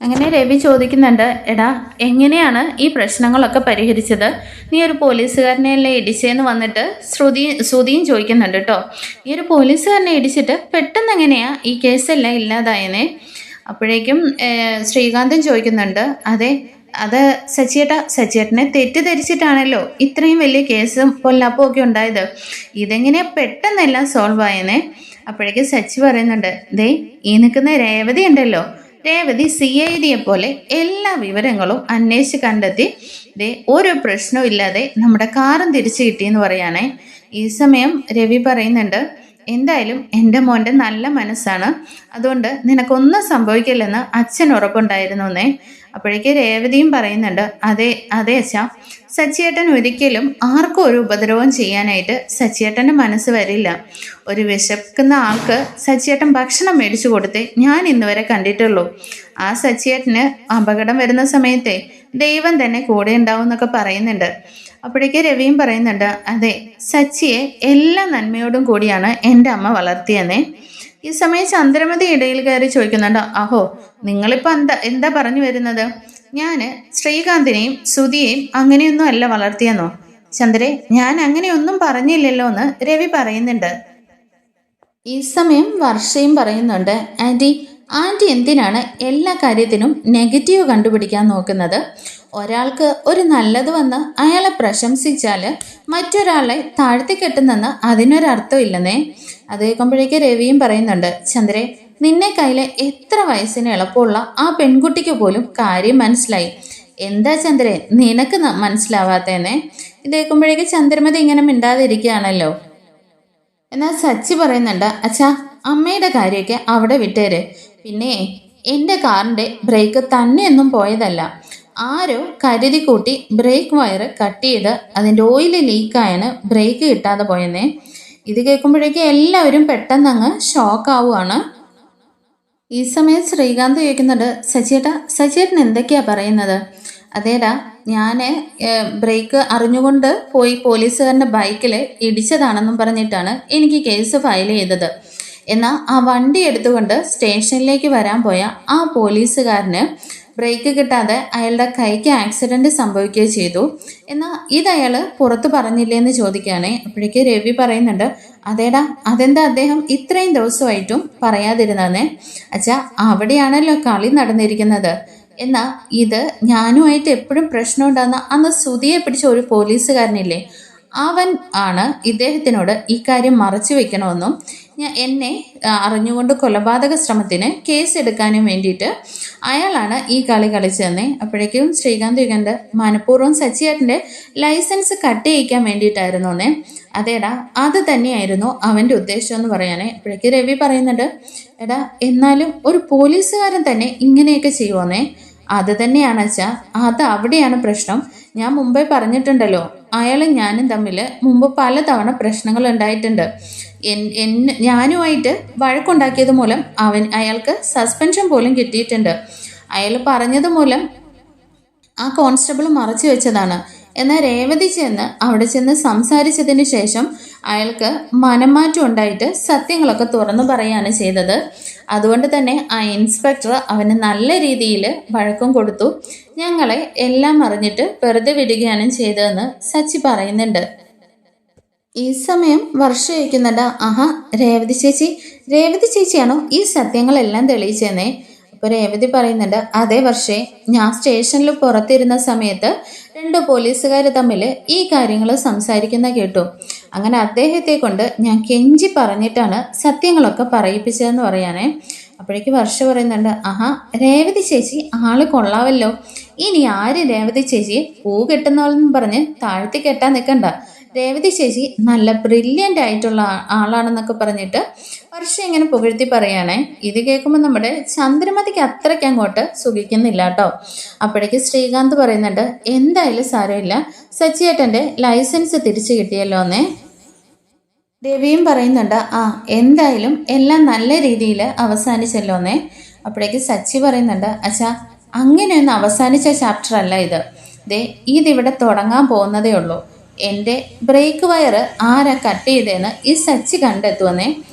അങ്ങനെ രവി ചോദിക്കുന്നുണ്ട്, എടാ എങ്ങനെയാണ് ഈ പ്രശ്നങ്ങളൊക്കെ പരിഹരിച്ചത്? നീ ഒരു പോലീസുകാരനെയല്ലേ ഇടിച്ചേന്ന് വന്നിട്ട് ശ്രുതിയും ചോദിക്കുന്നുണ്ട് കേട്ടോ. നീ ഒരു പോലീസുകാരനെ ഇടിച്ചിട്ട് പെട്ടെന്ന് എങ്ങനെയാ ഈ കേസെല്ലാം ഇല്ലാതായെന്നേ? അപ്പോഴേക്കും ശ്രീകാന്തും ചോദിക്കുന്നുണ്ട്, അത് സച്ചിയേട്ടനെ തെറ്റിദ്ധരിച്ചിട്ടാണല്ലോ ഇത്രയും വലിയ കേസും പൊല്ലാപ്പും ഒക്കെ ഉണ്ടായത്. ഇതെങ്ങനെയാ പെട്ടെന്നെല്ലാം സോൾവ് ആയെന്നേ? അപ്പോഴേക്കും സച്ചി പറയുന്നുണ്ട്, ദേ ഈ നിൽക്കുന്ന രേവതി ഉണ്ടല്ലോ, രേവതി CID പോലെ എല്ലാ വിവരങ്ങളും അന്വേഷിച്ച് കണ്ടെത്തി ദേ ഒരു പ്രശ്നവും ഇല്ലാതെ നമ്മുടെ കാറും തിരിച്ചു കിട്ടിയെന്ന് പറയാനേ. ഈ സമയം രവി പറയുന്നുണ്ട്, എന്തായാലും എൻ്റെ മോൻ്റെ നല്ല മനസ്സാണ്, അതുകൊണ്ട് നിനക്കൊന്നും സംഭവിക്കില്ലെന്ന് അച്ഛൻ ഉറപ്പുണ്ടായിരുന്നു എന്നേ. അപ്പോഴേക്ക് രേവതിയും പറയുന്നുണ്ട്, അതെ അച്ഛാ, സച്ചിയേട്ടൻ ഒരിക്കലും ആർക്കും ഒരു ഉപദ്രവം ചെയ്യാനായിട്ട് സച്ചിയേട്ടൻ്റെ മനസ്സ് വരില്ല. ഒരു വിശക്കുന്ന ആൾക്ക് സച്ചിയേട്ടൻ ഭക്ഷണം മേടിച്ചു കൊടുത്തേ ഞാൻ ഇന്നുവരെ കണ്ടിട്ടുള്ളൂ. ആ സച്ചിയേട്ടന് അപകടം വരുന്ന സമയത്തെ ദൈവം തന്നെ കൂടെ ഉണ്ടാവും എന്നൊക്കെ പറയുന്നുണ്ട്. അപ്പോഴേക്ക് രവിയും പറയുന്നുണ്ട്, അതെ, സച്ചിയെ എല്ലാ നന്മയോടും കൂടിയാണ് എൻ്റെ അമ്മ വളർത്തിയെന്നേ. ഈ സമയം ചന്ദ്രമതി ഇടയിൽ കയറി ചോദിക്കുന്നുണ്ട്, അഹോ, നിങ്ങളിപ്പോൾ എന്താ പറഞ്ഞു വരുന്നത്? ഞാൻ ശ്രീകാന്തിനെയും ശ്രുതിയെയും അങ്ങനെയൊന്നും അല്ല വളർത്തിയെന്നോ? ചന്ദ്രേ, ഞാൻ അങ്ങനെയൊന്നും പറഞ്ഞില്ലല്ലോ എന്ന് രവി പറയുന്നുണ്ട്. ഈ സമയം വർഷയും പറയുന്നുണ്ട്, ആൻറ്റി എന്തിനാണ് എല്ലാ കാര്യത്തിനും നെഗറ്റീവ് കണ്ടുപിടിക്കാൻ നോക്കുന്നത്? ഒരാൾക്ക് ഒരു നല്ലത് വന്ന് അയാളെ പ്രശംസിച്ചാൽ മറ്റൊരാളെ താഴ്ത്തിക്കെട്ടുന്നെന്ന് അതിനൊരർത്ഥം ഇല്ലെന്നേ. അത് കേൾക്കുമ്പോഴേക്ക് രവിയും പറയുന്നുണ്ട്, ചന്ദ്രേ, നിന്നെ കയ്യിലെ എത്ര വയസ്സിന് എളുപ്പമുള്ള ആ പെൺകുട്ടിക്ക് പോലും കാര്യം മനസ്സിലായി. എന്താ ചന്ദ്രേ നിനക്ക് മനസ്സിലാവാത്തേന്നേ? ഇത് കേൾക്കുമ്പോഴേക്ക് ചന്ദ്രമതി ഇങ്ങനെ മിണ്ടാതിരിക്കുകയാണല്ലോ. എന്നാൽ സച്ചി പറയുന്നുണ്ട്, അച്ഛാ, അമ്മയുടെ കാര്യമൊക്കെ അവിടെ വിട്ടേര്. പിന്നെ എൻ്റെ കാറിൻ്റെ ബ്രേക്ക് തന്നെയൊന്നും പോയതല്ല, ആരോ കരുതി കൂട്ടി ബ്രേക്ക് വയർ കട്ട് ചെയ്ത് അതിൻ്റെ ഓയിൽ ലീക്കായാണ് ബ്രേക്ക് കിട്ടാതെ പോയെന്നേ. ഇത് കേൾക്കുമ്പോഴേക്കും എല്ലാവരും പെട്ടെന്ന് അങ്ങ് ഷോക്കാവുകയാണ്. ഈ സമയം ശ്രീകാന്ത് ചോദിക്കുന്നുണ്ട്, സച്ചിയേട്ടൻ എന്തൊക്കെയാ പറയുന്നത്? അതേടാ, ഞാൻ ബ്രേക്ക് അറിഞ്ഞുകൊണ്ട് പോയി പോലീസുകാരൻ്റെ ബൈക്കിൽ ഇടിച്ചതാണെന്നും പറഞ്ഞിട്ടാണ് എനിക്ക് കേസ് ഫയൽ ചെയ്തത്. എന്നാൽ ആ വണ്ടി എടുത്തുകൊണ്ട് സ്റ്റേഷനിലേക്ക് വരാൻ പോയ ആ പോലീസുകാരന് ബ്രേക്ക് കിട്ടാതെ അയാളുടെ കൈക്ക് ആക്സിഡൻറ്റ് സംഭവിക്കുകയോ ചെയ്തു. എന്നാൽ ഇതയാൾ പുറത്ത് പറഞ്ഞില്ലേന്ന് ചോദിക്കുകയാണേ. അപ്പോഴേക്ക് രവി പറയുന്നുണ്ട്, അതേടാ, അതെന്താ അദ്ദേഹം ഇത്രയും ദിവസമായിട്ടും പറയാതിരുന്നേ? അച്ഛാ, അവിടെയാണല്ലോ കളി നടന്നിരിക്കുന്നത്. എന്നാൽ ഇത് ഞാനുമായിട്ട് എപ്പോഴും പ്രശ്നം ഉണ്ടാകുന്ന അന്ന് ശ്രുതിയെ പിടിച്ച ഒരു പോലീസുകാരനില്ലേ, അവൻ ആണ് ഇദ്ദേഹത്തിനോട് ഈ കാര്യം മറച്ചു വെക്കണമെന്നും എന്നെ അറിഞ്ഞുകൊണ്ട് കൊലപാതക ശ്രമത്തിന് കേസ് എടുക്കാനും വേണ്ടിയിട്ട് അയാളാണ് ഈ കളി കളിച്ചതെന്നേ. അപ്പോഴേക്കും ശ്രീകാന്ത് യുഗൻ്റെ മനഃപൂർവ്വം സച്ചിയേട്ടൻ്റെ ലൈസൻസ് കട്ട് ചെയ്യിക്കാൻ വേണ്ടിയിട്ടായിരുന്നു എന്നേ. അതേടാ, അത് തന്നെയായിരുന്നു അവൻ്റെ ഉദ്ദേശം എന്ന് പറയാനേ. അപ്പോഴേക്ക് രവി പറയുന്നുണ്ട്, എടാ, എന്നാലും ഒരു പോലീസുകാരൻ തന്നെ ഇങ്ങനെയൊക്കെ ചെയ്യുമെന്നേ? അത് തന്നെയാണ് അച്ഛാ, അത് അവിടെയാണ് പ്രശ്നം. ഞാൻ മുമ്പേ പറഞ്ഞിട്ടുണ്ടല്ലോ, അയാളും ഞാനും തമ്മിൽ മുമ്പ് പലതവണ പ്രശ്നങ്ങൾ ഉണ്ടായിട്ടുണ്ട്. ഞാനുമായിട്ട് വഴക്കുണ്ടാക്കിയത് മൂലം അയാൾക്ക് സസ്പെൻഷൻ പോലും കിട്ടിയിട്ടുണ്ട്. അയാൾ പറഞ്ഞത് മൂലം ആ കോൺസ്റ്റബിൾ മറച്ചു വെച്ചതാണ്. എന്നാൽ രേവതി അവിടെ ചെന്ന് സംസാരിച്ചതിന് ശേഷം അയാൾക്ക് മനംമാറ്റം ഉണ്ടായിട്ട് സത്യങ്ങളൊക്കെ തുറന്നു പറയുകയാണ് ചെയ്തത്. അതുകൊണ്ട് തന്നെ ആ ഇൻസ്പെക്ടർ അവന് നല്ല രീതിയിൽ വഴക്കം കൊടുത്തു. ഞങ്ങളെ എല്ലാം അറിഞ്ഞിട്ട് വെറുതെ വിടുകയാണ് ചെയ്തതെന്ന് സച്ചി പറയുന്നുണ്ട്. ഈ സമയം വർഷ ചോദിക്കുന്നുണ്ട്, ആഹാ, രേവതി ചേച്ചിയാണോ ഈ സത്യങ്ങളെല്ലാം തെളിയിച്ചെന്നേ? അപ്പോൾ രേവതി പറയുന്നുണ്ട്, അതേ വർഷേ, ഞാൻ സ്റ്റേഷനിൽ പുറത്തിരുന്ന സമയത്ത് രണ്ട് പോലീസുകാർ തമ്മിൽ ഈ കാര്യങ്ങൾ സംസാരിക്കുന്ന കേട്ടു. അങ്ങനെ അദ്ദേഹത്തെ കൊണ്ട് ഞാൻ കെഞ്ചി പറഞ്ഞിട്ടാണ് സത്യങ്ങളൊക്കെ പറയിപ്പിച്ചതെന്ന് പറയാനേ. അപ്പോഴേക്ക് വർഷ പറയുന്നുണ്ട്, ആഹാ രേവതി ചേച്ചി ആള് കൊള്ളാവല്ലോ, ഇനി ആര് രേവതി ചേച്ചി പൂ കെട്ടുന്നവളെന്ന് പറഞ്ഞ് താഴ്ത്തി കെട്ടാൻ നിൽക്കണ്ട, രേവതി ചേച്ചി നല്ല ബ്രില്യൻ്റ് ആയിട്ടുള്ള ആളാണെന്നൊക്കെ പറഞ്ഞിട്ട് വർഷ ഇങ്ങനെ പുകഴ്ത്തി പറയുകയാണേ. ഇത് കേൾക്കുമ്പോൾ നമ്മുടെ ചന്ദ്രമതിക്ക് അത്രയ്ക്ക് അങ്ങോട്ട് സുഖിക്കുന്നില്ല കേട്ടോ. അപ്പോഴേക്ക് ശ്രീകാന്ത് പറയുന്നുണ്ട്, എന്തായാലും സാരമില്ല, സച്ചിയേട്ടൻ്റെ ലൈസൻസ് തിരിച്ചു കിട്ടിയല്ലോ എന്നേ. രവിയും പറയുന്നുണ്ട്, ആ എന്തായാലും എല്ലാം നല്ല രീതിയിൽ അവസാനിച്ചല്ലോ എന്നേ. അപ്പോഴേക്ക് സച്ചി പറയുന്നുണ്ട്, അച്ഛാ അങ്ങനെയൊന്നും അവസാനിച്ച ചാപ്റ്റർ അല്ല ഇത്, ഇതിവിടെ തുടങ്ങാൻ പോകുന്നതേ ഉള്ളൂ. എൻ്റെ ബ്രേക്ക് വയർ ആരാ കട്ട് ചെയ്തതെന്ന് ഈ സച്ചി കണ്ടെത്തുമെന്നേ.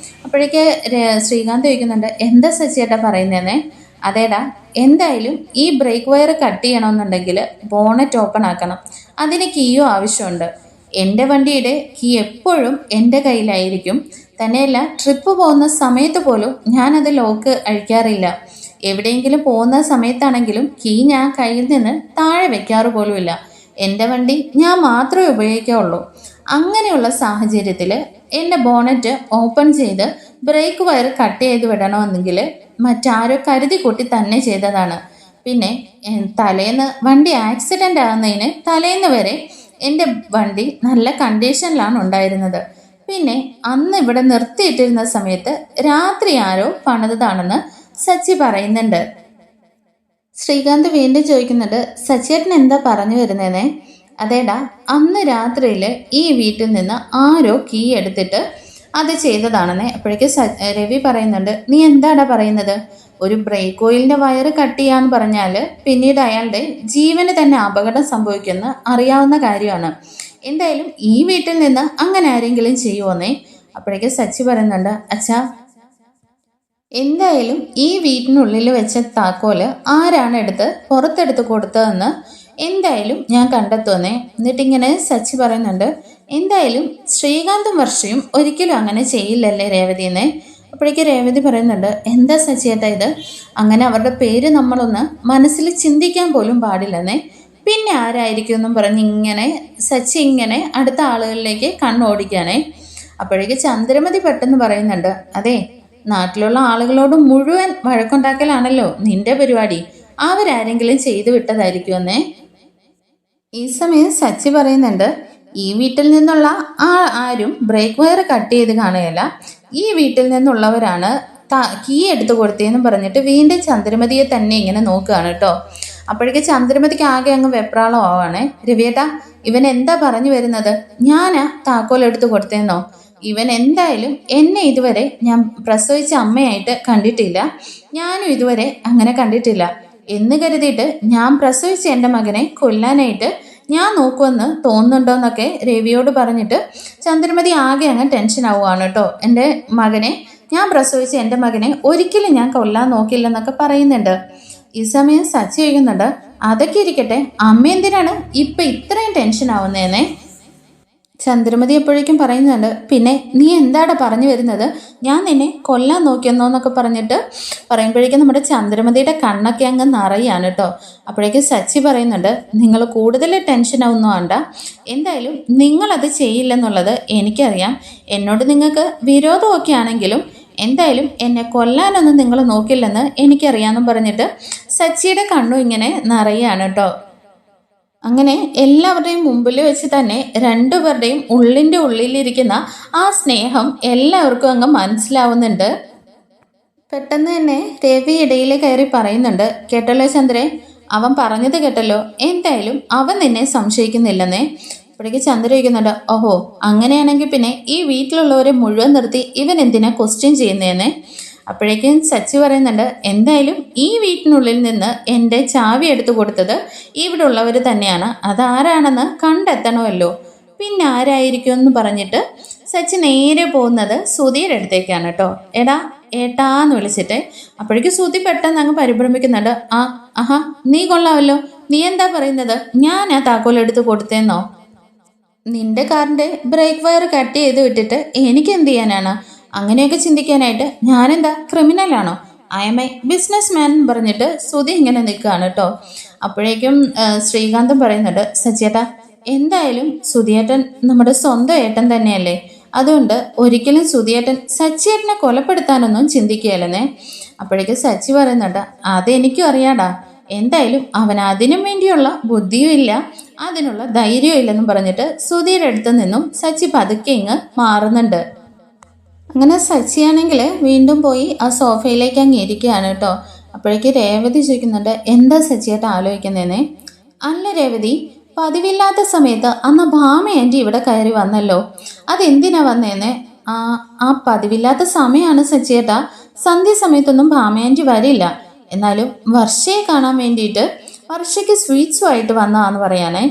അപ്പോഴേക്ക് ശ്രീകാന്ത് ചോദിക്കുന്നുണ്ട്, എന്താ സച്ചിയേട്ടാ പറയുന്നതെന്നേ. അതേടാ, എന്തായാലും ഈ ബ്രേക്ക് വയർ കട്ട് ചെയ്യണമെന്നുണ്ടെങ്കിൽ ബോണറ്റ് ഓപ്പൺ ആക്കണം, അതിന് കീയോ ആവശ്യമുണ്ട്. എൻ്റെ വണ്ടിയുടെ കീ എപ്പോഴും എൻ്റെ കയ്യിലായിരിക്കും. തന്നെയല്ല, ട്രിപ്പ് പോകുന്ന സമയത്ത് പോലും ഞാനത് ലോക്ക് അഴിക്കാറില്ല. എവിടെയെങ്കിലും പോകുന്ന സമയത്താണെങ്കിലും കീ ഞാൻ കയ്യിൽ നിന്ന് താഴെ വെക്കാറ് പോലുമില്ല. എൻ്റെ വണ്ടി ഞാൻ മാത്രമേ ഉപയോഗിക്കാറുള്ളൂ. അങ്ങനെയുള്ള സാഹചര്യത്തിൽ എൻ്റെ ബോണറ്റ് ഓപ്പൺ ചെയ്ത് ബ്രേക്ക് വയർ കട്ട് ചെയ്ത് വിടണമെന്നെങ്കിൽ മറ്റാരോ കരുതി കൂട്ടി തന്നെ ചെയ്തതാണ്. പിന്നെ തലേന്ന് വണ്ടി ആക്സിഡൻ്റ് ആകുന്നതിന് തലേന്ന് വരെ എൻ്റെ വണ്ടി നല്ല കണ്ടീഷനിലാണ് ഉണ്ടായിരുന്നത്. പിന്നെ അന്ന് ഇവിടെ നിർത്തിയിട്ടിരുന്ന സമയത്ത് രാത്രി ആരോ പണിതാണെന്ന് സച്ചി പറയുന്നുണ്ട്. ശ്രീകാന്ത് വീണ്ടും ചോദിക്കുന്നുണ്ട്, സച്ചിയേട്ടൻ എന്താ പറഞ്ഞു വരുന്നതെന്നേ. അതേടാ, അന്ന് രാത്രിയിൽ ഈ വീട്ടിൽ നിന്ന് ആരോ കീ എടുത്തിട്ട് അത് ചെയ്തതാണെന്നേ. അപ്പോഴേക്ക് രവി പറയുന്നുണ്ട്, നീ എന്താടാ പറയുന്നത്? ഒരു ബ്രേക്ക് ഓയിലിൻ്റെ വയറ് കട്ട് ചെയ്യാന്ന് പറഞ്ഞാൽ പിന്നീട് അയാളുടെ ജീവന് തന്നെ അപകടം സംഭവിക്കുമെന്ന് അറിയാവുന്ന കാര്യമാണ്. എന്തായാലും ഈ വീട്ടിൽ നിന്ന് അങ്ങനെ ആരെങ്കിലും ചെയ്യുമോന്നേ. അപ്പോഴേക്ക് സച്ചി പറയുന്നുണ്ട്, അച്ഛാ എന്തായാലും ഈ വീട്ടിനുള്ളിൽ വെച്ച താക്കോല് ആരാണ് പുറത്തെടുത്ത് കൊടുത്തതെന്ന് എന്തായാലും ഞാൻ കണ്ടെത്തുമെന്നേ. എന്നിട്ടിങ്ങനെ സച്ചി പറയുന്നുണ്ട്, എന്തായാലും ശ്രീകാന്തും വർഷയും ഒരിക്കലും അങ്ങനെ ചെയ്യില്ലല്ലേ രേവതിയെന്നേ. അപ്പോഴേക്ക് രേവതി പറയുന്നുണ്ട്, എന്താ സച്ചിയേട്ടാ ഇത്? അങ്ങനെ അവരുടെ പേര് നമ്മളൊന്ന് മനസ്സിൽ ചിന്തിക്കാൻ പോലും പാടില്ലെന്നേ. പിന്നെ ആരായിരിക്കും എന്നും പറഞ്ഞ് ഇങ്ങനെ സച്ചി ഇങ്ങനെ അടുത്ത ആളുകളിലേക്ക് കണ്ണോടിക്കാനേ. അപ്പോഴേക്ക് ചന്ദ്രമതി പെട്ടെന്ന് പറയുന്നുണ്ട്, അതെ, നാട്ടിലുള്ള ആളുകളോട് മുഴുവൻ വഴക്കുണ്ടാക്കലാണല്ലോ നിന്റെ പരിപാടി, അവരാരെങ്കിലും ചെയ്തു വിട്ടതായിരിക്കുമെന്നേ. ഈ സമയം സച്ചി പറയുന്നുണ്ട്, ഈ വീട്ടിൽ നിന്നുള്ള ആരും ബ്രേക്ക് വയർ കട്ട് ചെയ്ത് കാണുകയല്ല, ഈ വീട്ടിൽ നിന്നുള്ളവരാണ് കീ എടുത്തു കൊടുത്തതെന്ന് പറഞ്ഞിട്ട് വീണ്ടും ചന്ദ്രമതിയെ തന്നെ ഇങ്ങനെ നോക്കുകയാണ് കേട്ടോ. അപ്പോഴേക്ക് ചന്ദ്രമതിക്ക് ആകെ അങ്ങ് വെപ്രാളം ആവാണ്. രവിയേട്ടാ, ഇവൻ എന്താ പറഞ്ഞു വരുന്നത്? ഞാനാ താക്കോൽ എടുത്തു കൊടുത്തേന്നോ? ഇവൻ എന്തായാലും എന്നെ ഇതുവരെ ഞാൻ പ്രസവിച്ച അമ്മയായിട്ട് കണ്ടിട്ടില്ല, ഞാനും ഇതുവരെ അങ്ങനെ കണ്ടിട്ടില്ല എന്ന് കരുതിയിട്ട് ഞാൻ പ്രസവിച്ച എൻ്റെ മകനെ കൊല്ലാനായിട്ട് ഞാൻ നോക്കുമെന്ന് തോന്നുന്നുണ്ടോന്നൊക്കെ രവിയോട് പറഞ്ഞിട്ട് ചന്ദ്രമതി ആകെ അങ്ങ് ടെൻഷൻ ആവുകയാണ് കേട്ടോ. ഞാൻ പ്രസവിച്ച എൻ്റെ മകനെ ഒരിക്കലും ഞാൻ കൊല്ലാൻ നോക്കില്ലെന്നൊക്കെ പറയുന്നുണ്ട്. ഈ സമയം സച്ചി ചോദിക്കുന്നുണ്ട്, അതൊക്കെ ഇരിക്കട്ടെ, അമ്മ എന്തിനാണ് ഇപ്പം ഇത്രയും ടെൻഷൻ ആവുന്നതെന്നേ. ചന്ദ്രമതി എപ്പോഴേക്കും പറയുന്നുണ്ട്, പിന്നെ നീ എന്താടാ പറഞ്ഞു വരുന്നത്? ഞാൻ നിന്നെ കൊല്ലാൻ നോക്കിയെന്നോന്നൊക്കെ പറഞ്ഞിട്ട് പറയുമ്പോഴേക്കും നമ്മുടെ ചന്ദ്രമതിയുടെ കണ്ണൊക്കെ അങ്ങ് നിറയാണ് കേട്ടോ. അപ്പോഴേക്കും സച്ചി പറയുന്നുണ്ട്, നിങ്ങൾ കൂടുതൽ ടെൻഷനാവൊന്നും വേണ്ട, എന്തായാലും നിങ്ങളത് ചെയ്യില്ലെന്നുള്ളത് എനിക്കറിയാം. എന്നോട് നിങ്ങൾക്ക് വിരോധമൊക്കെ ആണെങ്കിലും എന്തായാലും എന്നെ കൊല്ലാനൊന്നും നിങ്ങൾ നോക്കില്ലെന്ന് എനിക്കറിയാമെന്നും പറഞ്ഞിട്ട് സച്ചിയുടെ കണ്ണും ഇങ്ങനെ നിറയാണ് കേട്ടോ. അങ്ങനെ എല്ലാവരുടെയും മുമ്പിൽ വെച്ച് തന്നെ രണ്ടുപേരുടെയും ഉള്ളിൻ്റെ ഉള്ളിലിരിക്കുന്ന ആ സ്നേഹം എല്ലാവർക്കും അങ്ങ് മനസ്സിലാവുന്നുണ്ട്. പെട്ടെന്ന് തന്നെ രവി ഇടയിൽ കയറി പറയുന്നുണ്ട്, കേട്ടല്ലോ ചന്ദ്രൻ, അവൻ പറഞ്ഞത് കേട്ടല്ലോ, എന്തായാലും അവൻ നിന്നെ സംശയിക്കുന്നില്ലെന്നേ. അപ്പോഴേക്ക് ചന്ദ്ര ചോദിക്കുന്നുണ്ട്, ഓഹോ അങ്ങനെയാണെങ്കിൽ പിന്നെ ഈ വീട്ടിലുള്ളവരെ മുഴുവൻ നിർത്തി ഇവൻ എന്തിനാ ക്വസ്റ്റ്യൻ ചെയ്യുന്നതെന്നേ. അപ്പോഴേക്കും സച്ചി പറയുന്നുണ്ട്, എന്തായാലും ഈ വീട്ടിനുള്ളിൽ നിന്ന് എൻ്റെ ചാവി എടുത്തു കൊടുത്തത് ഇവിടെ ഉള്ളവർ തന്നെയാണ്, അതാരാണെന്ന് കണ്ടെത്തണമല്ലോ. പിന്നെ ആരായിരിക്കും എന്ന് പറഞ്ഞിട്ട് സച്ചി നേരെ പോകുന്നത് സുധിയുടെ അടുത്തേക്കാണ് കേട്ടോ. ഏട്ടാന്ന് വിളിച്ചിട്ട്. അപ്പോഴേക്കും സുധി പെട്ടെന്ന് അങ്ങ് പരിഭ്രമിക്കുന്നുണ്ട്, ആഹാ നീ കൊള്ളാമല്ലോ, നീ എന്താ പറയുന്നത്? ഞാനാ താക്കോലെടുത്ത് കൊടുത്തേന്നോ? നിന്റെ കാറിൻ്റെ ബ്രേക്ക് വയർ കട്ട് ചെയ്ത് വിട്ടിട്ട് എനിക്ക് എന്ത് ചെയ്യാനാണ്? അങ്ങനെയൊക്കെ ചിന്തിക്കാനായിട്ട് ഞാനെന്താ ക്രിമിനലാണോ? I am a businessman പറഞ്ഞിട്ട് സുധി ഇങ്ങനെ നിൽക്കുകയാണ് കേട്ടോ. അപ്പോഴേക്കും ശ്രീകാന്തും പറയുന്നുണ്ട്, സച്ചിയേട്ടാ എന്തായാലും സുധിയേട്ടൻ നമ്മുടെ സ്വന്തം ഏട്ടൻ തന്നെയല്ലേ, അതുകൊണ്ട് ഒരിക്കലും സുധിയേട്ടൻ സച്ചിയേട്ടനെ കൊലപ്പെടുത്താനൊന്നും ചിന്തിക്കുകയല്ലെന്നേ. അപ്പോഴേക്കും സച്ചി പറയുന്നുണ്ട്, അതെനിക്കും അറിയാടാ, എന്തായാലും അവൻ അതിനും വേണ്ടിയുള്ള ബുദ്ധിയും ഇല്ല, അതിനുള്ള ധൈര്യവും ഇല്ലെന്നും പറഞ്ഞിട്ട് സുധിയുടെ അടുത്ത് നിന്നും സച്ചി പതുക്കെ ഇങ്ങ് മാറുന്നുണ്ട്. അങ്ങനെ സച്ചിയാണെങ്കിൽ വീണ്ടും പോയി ആ സോഫയിലേക്ക് അങ്ങ് ഇരിക്കുകയാണ് കേട്ടോ. അപ്പോഴേക്ക് രേവതി ചോദിക്കുന്നുണ്ട്, എന്താ സച്ചിയായിട്ട് ആലോചിക്കുന്നതെന്നേ. അല്ല രേവതി, പതിവില്ലാത്ത സമയത്ത് അന്ന് ഭാമ ആൻറ്റി ഇവിടെ കയറി വന്നല്ലോ, അതെന്തിനാ വന്നേന്നേ. ആ പതിവില്ലാത്ത സമയമാണ് സച്ചിയേട്ടാ, സന്ധ്യ സമയത്തൊന്നും ഭാമ ആൻറ്റി വരില്ല, എന്നാലും വർഷയെ കാണാൻ വേണ്ടിയിട്ട് വർഷയ്ക്ക് സ്വീറ്റ്സുമായിട്ട് വന്നതാന്ന് പറയാനേ.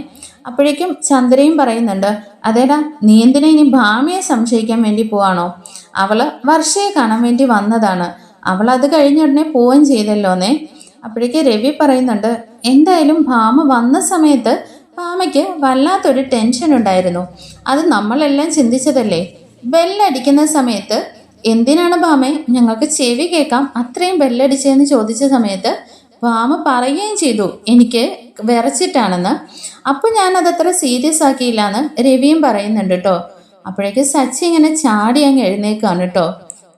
അപ്പോഴേക്കും ചന്ദ്രയും പറയുന്നുണ്ട്, അതേടാ നീ എന്തിനാ ഇനി ഭാമയെ സംശയിക്കാൻ വേണ്ടി പോവാണോ, അവള് വർഷയെ കാണാൻ വേണ്ടി വന്നതാണ്, അവൾ അത് കഴിഞ്ഞ ഉടനെ പോവുകയും ചെയ്തല്ലോന്നേ. അപ്പോഴേക്ക് രവി പറയുന്നുണ്ട്, എന്തായാലും ഭാമ വന്ന സമയത്ത് ഭാമയ്ക്ക് വല്ലാത്തൊരു ടെൻഷൻ ഉണ്ടായിരുന്നു, അത് നമ്മളെല്ലാം ചിന്തിച്ചതല്ലേ. ബെല്ലടിക്കുന്ന സമയത്ത് എന്തിനാണ് ഭാമേ ഞങ്ങൾക്ക് ചെവി കേൾക്കാം അത്രയും ബെല്ലടിച്ചതെന്ന് ചോദിച്ച സമയത്ത് ഭാമ പറയുകയും ചെയ്തു എനിക്ക് വിറച്ചിട്ടാണെന്ന്. അപ്പോൾ ഞാനതത്ര സീരിയസ് ആക്കിയില്ലാന്ന് രവിയും പറയുന്നുണ്ട് കേട്ടോ. അപ്പോഴേക്ക് സച്ചി ഇങ്ങനെ ചാടി അങ്ങ് എഴുന്നേക്കാണ് കേട്ടോ.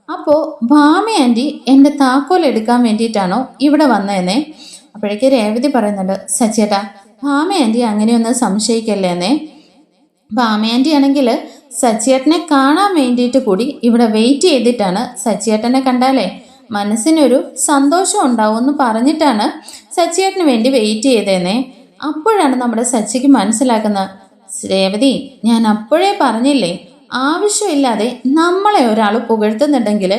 അപ്പോൾ ഭാമ ആൻറ്റി എൻ്റെ താക്കോൽ എടുക്കാൻ വേണ്ടിയിട്ടാണോ ഇവിടെ വന്നതെന്നേ. അപ്പോഴേക്ക് രേവതി പറയുന്നുണ്ട്, സച്ചിയേട്ടാ ഭാമ ആൻറ്റി അങ്ങനെയൊന്നും സംശയിക്കല്ലേന്നേ. ഭാമ ആൻറ്റി ആണെങ്കിൽ സച്ചിയേട്ടനെ കാണാൻ വേണ്ടിയിട്ട് കൂടി ഇവിടെ വെയിറ്റ് ചെയ്തിട്ടാണ്, സച്ചിയേട്ടനെ കണ്ടാലേ മനസ്സിനൊരു സന്തോഷം ഉണ്ടാവും എന്ന് പറഞ്ഞിട്ടാണ് സച്ചിയേട്ടന് വേണ്ടി വെയിറ്റ് ചെയ്തേന്നേ. അപ്പോഴാണ് നമ്മുടെ സച്ചിക്ക് മനസ്സിലാക്കുന്നത്, രേവതി ഞാൻ അപ്പോഴേ പറഞ്ഞില്ലേ, ആവശ്യമില്ലാതെ നമ്മളെ ഒരാൾ പുകഴ്ത്തുന്നുണ്ടെങ്കിൽ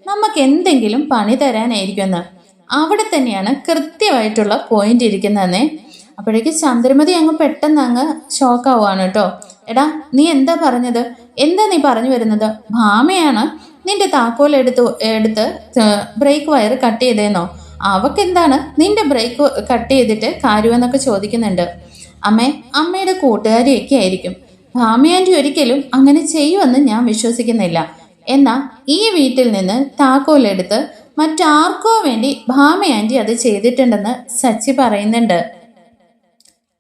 നമുക്ക് എന്തെങ്കിലും പണി തരാനായിരിക്കുമെന്ന്. അവിടെ തന്നെയാണ് കൃത്യമായിട്ടുള്ള പോയിന്റ് ഇരിക്കുന്നതെന്നേ. അപ്പോഴേക്ക് ചന്ദ്രമതി അങ്ങ് പെട്ടെന്ന് അങ്ങ് ഷോക്കാവുകയാണ് കേട്ടോ. എടാ നീ എന്താ പറഞ്ഞത്, എന്താ നീ പറഞ്ഞു വരുന്നത്, ഭാമയാണ് നിന്റെ താക്കോൽ എടുത്ത് ബ്രേക്ക് വയർ കട്ട് ചെയ്തേന്നോ, അവക്കെന്താണ് നിന്റെ ബ്രേക്ക് കട്ട് ചെയ്തിട്ട് കാര്യമെന്നൊക്കെ ചോദിക്കുന്നുണ്ട്. അമ്മയുടെ കൂട്ടുകാരിയൊക്കെ ആയിരിക്കും, ഭാമയാൻറ്റി ഒരിക്കലും അങ്ങനെ ചെയ്യുമെന്ന് ഞാൻ വിശ്വസിക്കുന്നില്ല. എന്നാൽ ഈ വീട്ടിൽ നിന്ന് താക്കോലെടുത്ത് മറ്റാർക്കോ വേണ്ടി ഭാമയാൻറ്റി അത് ചെയ്തിട്ടുണ്ടെന്ന് സച്ചി പറയുന്നുണ്ട്.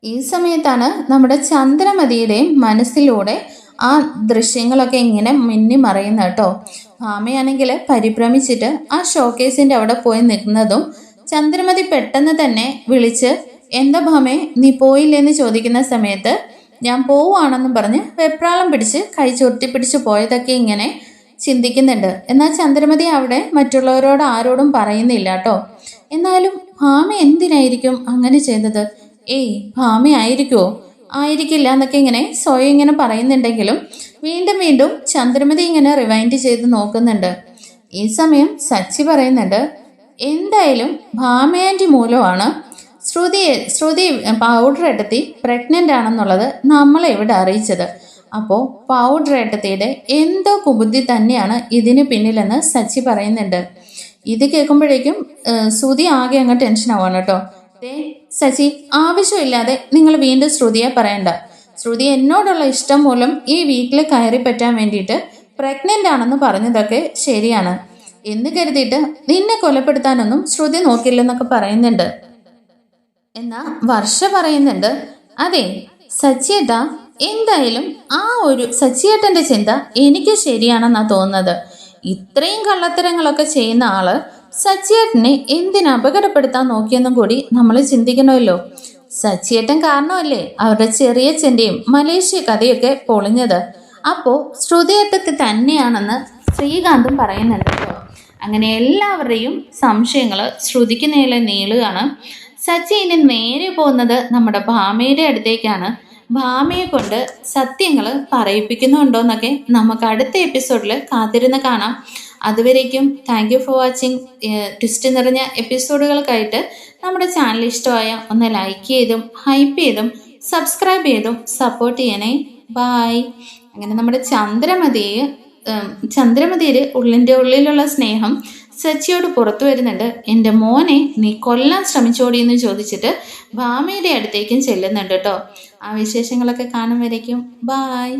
ഈ സമയത്താണ് നമ്മുടെ ചന്ദ്രമതിയുടെയും മനസ്സിലൂടെ ആ ദൃശ്യങ്ങളൊക്കെ ഇങ്ങനെ മിന്നി മറയുന്ന കേട്ടോ. ഭാമയാണെങ്കിൽ പരിഭ്രമിച്ചിട്ട് ആ ഷോക്കേസിൻ്റെ അവിടെ പോയി നിൽക്കുന്നതും ചന്ദ്രമതി പെട്ടെന്ന് തന്നെ വിളിച്ച്, എന്താ ഭാമേ നീ പോയില്ലെന്ന് ചോദിക്കുന്ന സമയത്ത് ഞാൻ പോവുകയാണെന്നും പറഞ്ഞ് വെപ്രാളം പിടിച്ച് കൈ ചുരുട്ടിപ്പിടിച്ച് പോയതൊക്കെ ഇങ്ങനെ ചിന്തിക്കുന്നുണ്ട്. എന്നാൽ ചന്ദ്രമതി അവിടെ മറ്റുള്ളവരോട് ആരോടും പറയുന്നില്ല കേട്ടോ. എന്നാലും ഭാമ എന്തിനായിരിക്കും അങ്ങനെ ചെയ്തത്, ഭാമ ആയിരിക്കുമോ, ആയിരിക്കില്ല എന്നൊക്കെ ഇങ്ങനെ സ്വയം ഇങ്ങനെ പറയുന്നുണ്ടെങ്കിലും വീണ്ടും വീണ്ടും ചന്ദ്രമതി ഇങ്ങനെ റിവൈൻഡ് ചെയ്ത് നോക്കുന്നുണ്ട്. ഈ സമയം സച്ചി പറയുന്നുണ്ട്, എന്തായാലും ഭാമയാൻറ്റി മൂലമാണ് ശ്രുതി പൗഡർ എടുത്തി പ്രഗ്നൻ്റ് ആണെന്നുള്ളത് നമ്മളെ ഇവിടെ അറിയിച്ചത്. അപ്പോൾ പൗഡർ ഏട്ടത്തിയുടെ എന്തോ കുബുദ്ധി തന്നെയാണ് ഇതിന് പിന്നിലെന്ന് സച്ചി പറയുന്നുണ്ട്. ഇത് കേൾക്കുമ്പോഴേക്കും ശ്രുതി ആകെ അങ്ങ് ടെൻഷൻ ആവാണ് കേട്ടോ. സച്ചി ആവശ്യമില്ലാതെ നിങ്ങൾ വീണ്ടും ശ്രുതിയെ പറയണ്ട, ശ്രുതി എന്നോടുള്ള ഇഷ്ടം മൂലം ഈ വീട്ടിൽ കയറി പറ്റാൻ വേണ്ടിയിട്ട് പ്രഗ്നൻ്റ് ആണെന്ന് പറഞ്ഞതൊക്കെ ശരിയാണ് എന്ന് കരുതിയിട്ട് നിന്നെ കൊലപ്പെടുത്താനൊന്നും ശ്രുതി നോക്കില്ലെന്നൊക്കെ പറയുന്നുണ്ട്. എന്നാ വർഷ പറയുന്നുണ്ട്, അതെ സച്ചിയേട്ടാ എന്തായാലും ആ ഒരു സച്ചിയേട്ടൻ്റെ ചിന്ത എനിക്ക് ശരിയാണെന്നാ തോന്നുന്നത്. ഇത്രയും കള്ളത്തരങ്ങളൊക്കെ ചെയ്യുന്ന ആള് സച്ചിയേട്ടനെ എന്തിന് അപകടപ്പെടുത്താൻ നോക്കിയെന്നും കൂടി നമ്മൾ ചിന്തിക്കണമല്ലോ. സച്ചിയേട്ടൻ കാരണമല്ലേ അവരുടെ ചെറിയച്ഛൻ്റെയും മലേഷ്യ കഥയൊക്കെ പൊളിഞ്ഞത്. അപ്പോൾ ശ്രുതിയേട്ടത്തി തന്നെയാണെന്ന് ശ്രീകാന്തും പറയുന്നുണ്ട് കേട്ടോ. അങ്ങനെ എല്ലാവരുടെയും സംശയങ്ങൾ ശ്രുതിക്ക് നേരെ നീളുകയാണ്. സച്ചി ഇനി നേരെ പോകുന്നത് നമ്മുടെ ഭാമയുടെ അടുത്തേക്കാണ്. ഭാമയെ കൊണ്ട് സത്യങ്ങൾ പറയിപ്പിക്കുന്നുണ്ടോയെന്നൊക്കെ നമുക്ക് അടുത്ത എപ്പിസോഡിൽ കാത്തിരുന്ന് കാണാം. അതുവരേക്കും thank you for watching. Twist നിറഞ്ഞ എപ്പിസോഡുകൾക്കായിട്ട് നമ്മുടെ ചാനൽ ഇഷ്ടമായ ഒന്ന് ലൈക്ക് ചെയ്തും ഹൈപ്പ് ചെയ്തും സബ്സ്ക്രൈബ് ചെയ്തും സപ്പോർട്ട് ചെയ്യണേ. ബായ്. അങ്ങനെ നമ്മുടെ ചന്ദ്രമതിയുടെ ഉള്ളിലുള്ള സ്നേഹം സച്ചിയോട് പുറത്തു വരുന്നുണ്ട്. എൻ്റെ മോനെ നീ കൊല്ലാൻ ശ്രമിച്ചോടി എന്ന് ചോദിച്ചിട്ട് ഭാമയുടെ അടുത്തേക്കും ചെല്ലുന്നുണ്ട് കേട്ടോ. ആ വിശേഷങ്ങളൊക്കെ കാണും വരയ്ക്കും ബായ്.